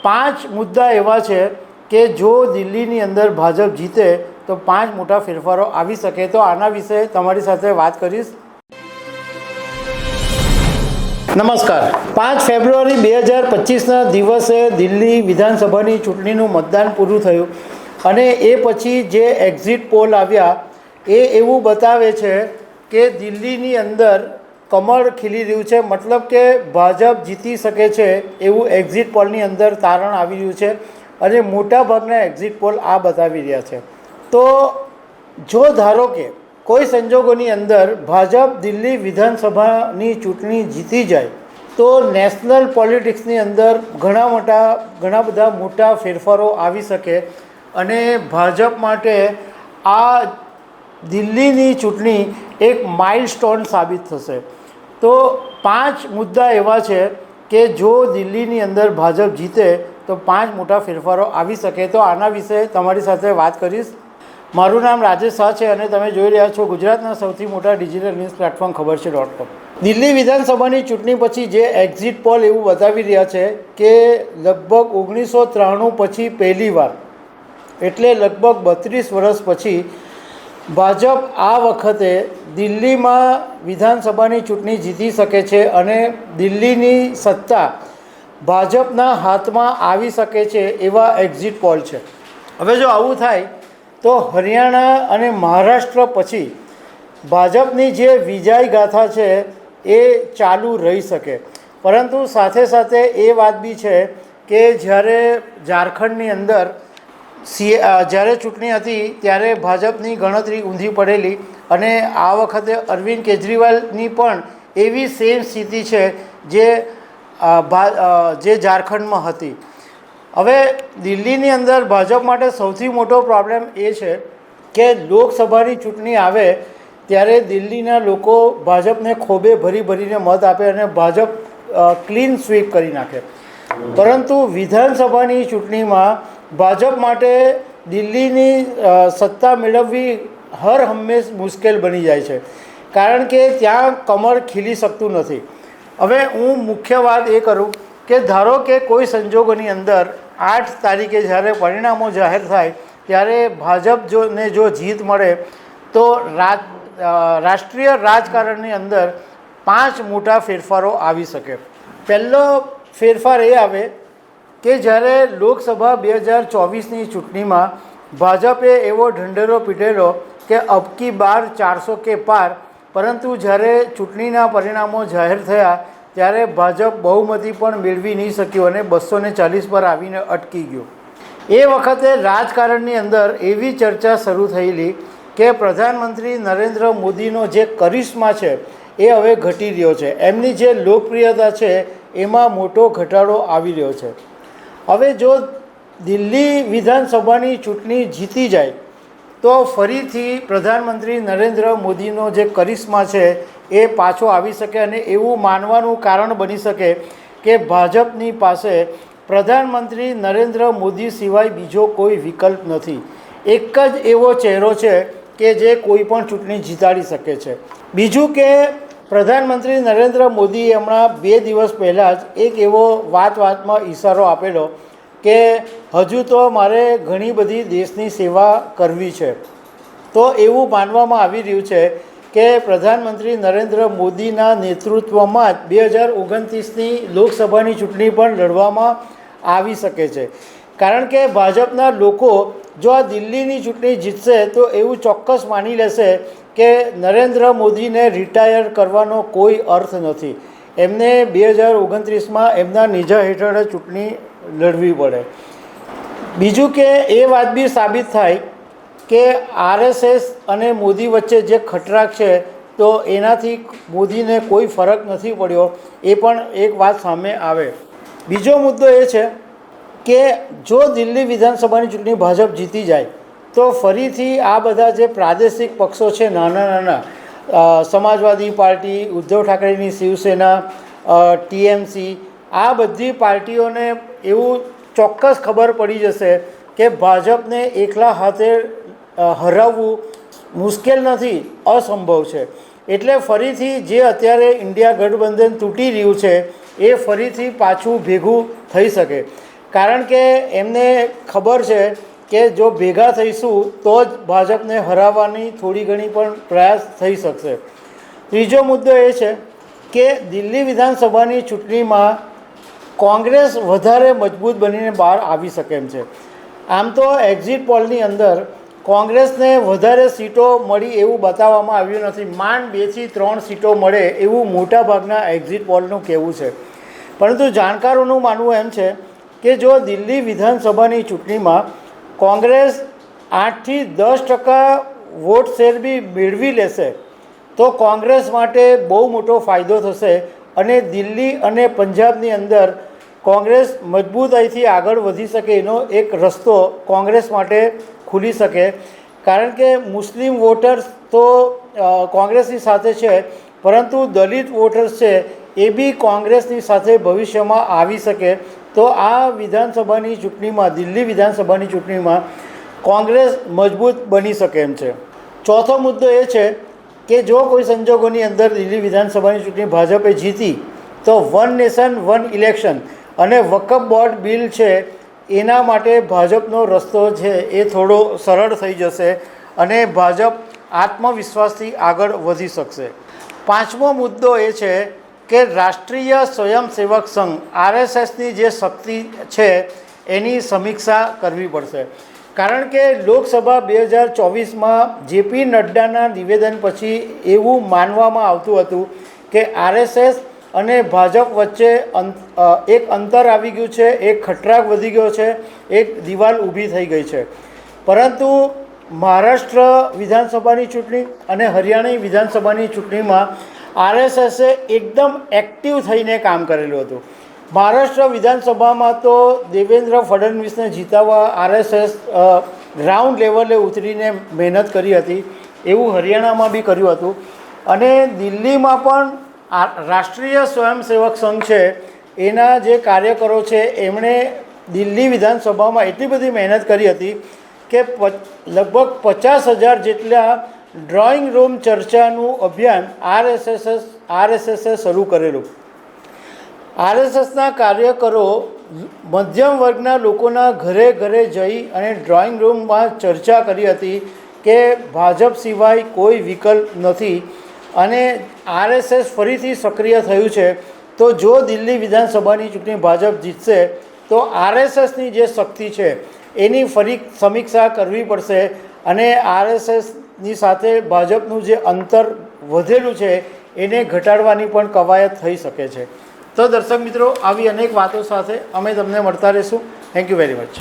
પાંચ મુદ્દા એવા છે કે જો દિલ્હીની અંદર ભાજપ જીતે તો પાંચ મોટા ફેરફારો આવી શકે. તો આના વિશે તમારી સાથે વાત કરીશ. નમસ્કાર. 5 ફેબ્રુઆરી 2025ના દિવસે દિલ્હી વિધાનસભાની ચૂંટણીનું મતદાન પૂરું થયું અને એ પછી જે એક્ઝિટ પોલ આવ્યા એ એવું બતાવે છે કે દિલ્હીની અંદર કમળ ખીલી રહ્યું છે, મતલબ કે ભાજપ જીતી શકે છે એવું એક્ઝિટ પોલની અંદર તારણ આવી રહ્યું છે અને મોટાભાગના એક્ઝિટ પોલ આ બતાવી રહ્યા છે. તો જો ધારો કે કોઈ સંજોગોની અંદર ભાજપ દિલ્હી વિધાનસભાની ચૂંટણી જીતી જાય તો નેશનલ પોલિટિક્સની અંદર ઘણા બધા મોટા ફેરફારો આવી શકે અને ભાજપ માટે આ દિલ્હીની ચૂંટણી એક માઇલસ્ટોન સાબિત થશે. તો પાંચ મુદ્દા એવા છે કે જો દિલ્હીની અંદર ભાજપ જીતે તો પાંચ મોટા ફેરફારો આવી શકે. તો આના વિશે તમારી સાથે વાત કરીશ. મારું નામ રાજેશ શાહ છે અને તમે જોઈ રહ્યા છો ગુજરાતના સૌથી મોટા ડિજિટલ ન્યૂઝ પ્લેટફોર્મ ખબર છે .com. દિલ્હી વિધાનસભાની ચૂંટણી પછી જે એક્ઝિટ પોલ એવું બતાવી રહ્યા છે કે લગભગ 1993 પછી પહેલીવાર, એટલે લગભગ 32 વર્ષ પછી ભાજપ આ વખતે દિલ્હીમાં વિધાનસભાની ચૂંટણી જીતી શકે છે અને દિલ્હીની સત્તા ભાજપના હાથમાં આવી શકે છે એવા એક્ઝિટ પોલ છે. હવે જો આવું થાય તો હરિયાણા અને મહારાષ્ટ્ર પછી ભાજપની જે વિજય ગાથા છે એ ચાલુ રહી શકે. પરંતુ સાથે સાથે એ વાત બી છે કે જ્યારે ઝારખંડની અંદર જ્યારે ચૂંટણી હતી ત્યારે ભાજપની ગણતરી ઊંધી પડેલી અને આ વખતે અરવિંદ કેજરીવાલની પણ એવી સેમ સ્થિતિ છે જે ઝારખંડમાં હતી. હવે દિલ્હીની અંદર ભાજપ માટે સૌથી મોટો પ્રોબ્લેમ એ છે કે લોકસભાની ચૂંટણી આવે ત્યારે દિલ્હીના લોકો ભાજપને ખોબે ભરીને મત આપે અને ભાજપ ક્લીન સ્વીપ કરી નાખે. પરંતુ વિધાનસભાની ચૂંટણીમાં ભાજપ માટે દિલ્હીની સત્તા મેળવવી હર હંમેશ મુશ્કેલ બની જાય છે, કારણ કે ત્યાં કમળ ખીલી શકતું નથી. હવે હું મુખ્ય વાત એ કરું કે ધારો કે કોઈ સંજોગોની અંદર 8 તારીખે જ્યારે પરિણામો જાહેર થાય ત્યારે ભાજપને જો જીત મળે તો રાષ્ટ્રીય રાજકારણની અંદર 5 મોટા ફેરફારો આવી શકે. પહેલો ફેરફાર એ આવે કે જ્યારે લોકસભા 2024ની ચૂંટણીમાં ભાજપે એવો ઢંઢેરો પીટેલો કે અબકી બાર 400 કે પાર, પરંતુ જ્યારે ચૂંટણીના પરિણામો જાહેર થયા ત્યારે ભાજપ બહુમતી પણ મેળવી નહીં શક્યું અને 240 પર આવીને અટકી ગયું. એ વખતે રાજકારણની અંદર એવી ચર્ચા શરૂ થયેલી કે પ્રધાનમંત્રી નરેન્દ્ર મોદીનો જે કરિશ્મા છે એ હવે ઘટી રહ્યો છે, એમની જે લોકપ્રિયતા છે એમાં મોટો ઘટાડો આવી રહ્યો છે. હવે જો દિલ્હી વિધાનસભાની ચૂંટણી જીતી જાય તો ફરીથી પ્રધાનમંત્રી નરેન્દ્ર મોદીનો જે કરિશ્મા છે એ પાછો આવી શકે અને એવું માનવાનું કારણ બની શકે કે ભાજપની પાસે પ્રધાનમંત્રી નરેન્દ્ર મોદી સિવાય બીજો કોઈ વિકલ્પ નથી. એક જ એવો ચહેરો છે કે જે કોઈ પણ ચૂંટણી જીતાડી શકે છે. બીજું કે પ્રધાનમંત્રી નરેન્દ્ર મોદીએ હમણાં 2 દિવસ પહેલાં જ એક એવો વાતમાં ઈશારો આપેલો કે હજુ તો મારે ઘણી બધી દેશની સેવા કરવી છે. તો એવું માનવામાં આવી રહ્યું છે કે પ્રધાનમંત્રી નરેન્દ્ર મોદીના નેતૃત્વમાં જ 2029ની લોકસભાની ચૂંટણી પણ લડવામાં આવી શકે છે, કારણ કે ભાજપના લોકો જો આ દિલ્હીની ચૂંટણી જીતશે તો એવું ચોક્કસ માની લેશે કે નરેન્દ્ર મોદીને રિટાયર કરવાનો કોઈ અર્થ નથી, એમને 2029માં એમના નેજા હેઠળ ચૂંટણી લડવી પડે. બીજું કે એ વાત બી સાબિત થાય કે આરએસએસ અને મોદી વચ્ચે જે ખટરાક છે તો એનાથી મોદીને કોઈ ફરક નથી પડ્યો, એ પણ એક વાત સામે આવે. બીજો મુદ્દો એ છે કે જો દિલ્હી વિધાનસભાની ચૂંટણી ભાજપ જીતી જાય તો ફરીથી આ બધા જે પ્રાદેશિક પક્ષો છે નાના સમાજવાદી પાર્ટી, ઉદ્ધવ ઠાકરેની શિવસેના, ટીએમસી, આ બધી પાર્ટીઓને એવું ચોક્કસ ખબર પડી જશે કે ભાજપને એકલા હાથે હરાવવું મુશ્કેલ નથી, અસંભવ છે. એટલે ફરીથી જે અત્યારે ઇન્ડિયા ગઠબંધન તૂટી રહ્યું છે એ ફરીથી પાછું ભેગું થઈ શકે, કારણ કે એમને ખબર છે કે જો ભેગા થઈશું તો જ ભાજપને હરાવવાની થોડી ઘણી પણ પ્રયાસ થઈ શકશે. ત્રીજો મુદ્દો એ છે કે દિલ્હી વિધાનસભાની ચૂંટણીમાં કોંગ્રેસ વધારે મજબૂત બનીને બહાર આવી શકે એમ છે. આમ તો એક્ઝિટ પોલની અંદર કોંગ્રેસને વધારે સીટો મળી એવું બતાવવામાં આવ્યું નથી. માંડ 2 થી 3 સીટો મળે એવું મોટાભાગના એક્ઝિટ પોલનું કહેવું છે. પરંતુ જાણકારોનું માનવું એમ છે કે જો દિલ્હી વિધાનસભાની ચૂંટણીમાં કોંગ્રેસ 8 થી 10% વોટ શેર બી મેળવી લેશે તો કોંગ્રેસ માટે બહુ મોટો ફાયદો થશે અને દિલ્હી અને પંજાબની અંદર કોંગ્રેસ મજબૂતાઈથી આગળ વધી શકે એનો એક રસ્તો કોંગ્રેસ માટે ખુલી શકે. કારણ કે મુસ્લિમ વોટર્સ તો કોંગ્રેસની સાથે છે, પરંતુ દલિત વોટર્સ છે એ બી કોંગ્રેસની સાથે ભવિષ્યમાં આવી શકે. તો આ વિધાનસભાની ચૂંટણીમાં, દિલ્હી વિધાનસભાની ચૂંટણીમાં કોંગ્રેસ મજબૂત બની શકે એમ છે. ચોથો મુદ્દો એ છે કે જો કોઈ સંજોગોની અંદર દિલ્હી વિધાનસભાની ચૂંટણી ભાજપે જીતી તો વન નેશન વન ઇલેક્શન અને વકફ બોર્ડ બિલ છે એના માટે ભાજપનો રસ્તો છે એ થોડો સરળ થઈ જશે અને ભાજપ આત્મવિશ્વાસથી આગળ વધી શકશે. પાંચમો મુદ્દો એ છે કે રાષ્ટ્રીય સ્વયંસેવક સંઘ RSSની જે શક્તિ છે એની સમીક્ષા કરવી પડશે. કારણ કે લોકસભા 2024માં JP નડ્ડાના નિવેદન પછી એવું માનવામાં આવતું હતું કે RSS અને ભાજપ વચ્ચે એક અંતર આવી ગયું છે, એક ખટરાગ વધી ગયો છે, એક દિવાલ ઊભી થઈ ગઈ છે. પરંતુ મહારાષ્ટ્ર વિધાનસભાની ચૂંટણી અને હરિયાણા વિધાનસભાની ચૂંટણીમાં RSSએ એકદમ એક્ટિવ થઈને કામ કરેલું હતું. મહારાષ્ટ્ર વિધાનસભામાં તો દેવેન્દ્ર ફડણવીસને જીતાવવા RSS ગ્રાઉન્ડ લેવલે ઉતરીને મહેનત કરી હતી, એવું હરિયાણામાં બી કર્યું હતું. અને દિલ્હીમાં પણ રાષ્ટ્રીય સ્વયંસેવક સંઘ છે એના જે કાર્યકરો છે એમણે દિલ્હી વિધાનસભામાં એટલી બધી મહેનત કરી હતી કે લગભગ 50,000 જેટલા ડ્રોઈંગ રૂમ ચર્ચાનું અભિયાન RSSએ શરૂ કરેલું. RSSના કાર્યકરો મધ્યમ વર્ગના લોકોના ઘરે ઘરે જઈ અને ડ્રોઈંગ રૂમમાં ચર્ચા કરી હતી કે ભાજપ સિવાય કોઈ વિકલ્પ નથી અને RSS ફરીથી સક્રિય થયું છે. તો જો દિલ્હી વિધાનસભાની ચૂંટણી ભાજપ જીતશે તો RSSની જે શક્તિ છે એની ફરી સમીક્ષા કરવી પડશે અને RSSની સાથે ભાજપનું જે અંતર વધેલું છે એને ઘટાડવાની પણ કવાયત થઈ શકે છે. તો દર્શક મિત્રો, આવી અનેક વાતો સાથે અમે તમને મળતા રહીશું. Thank you very much.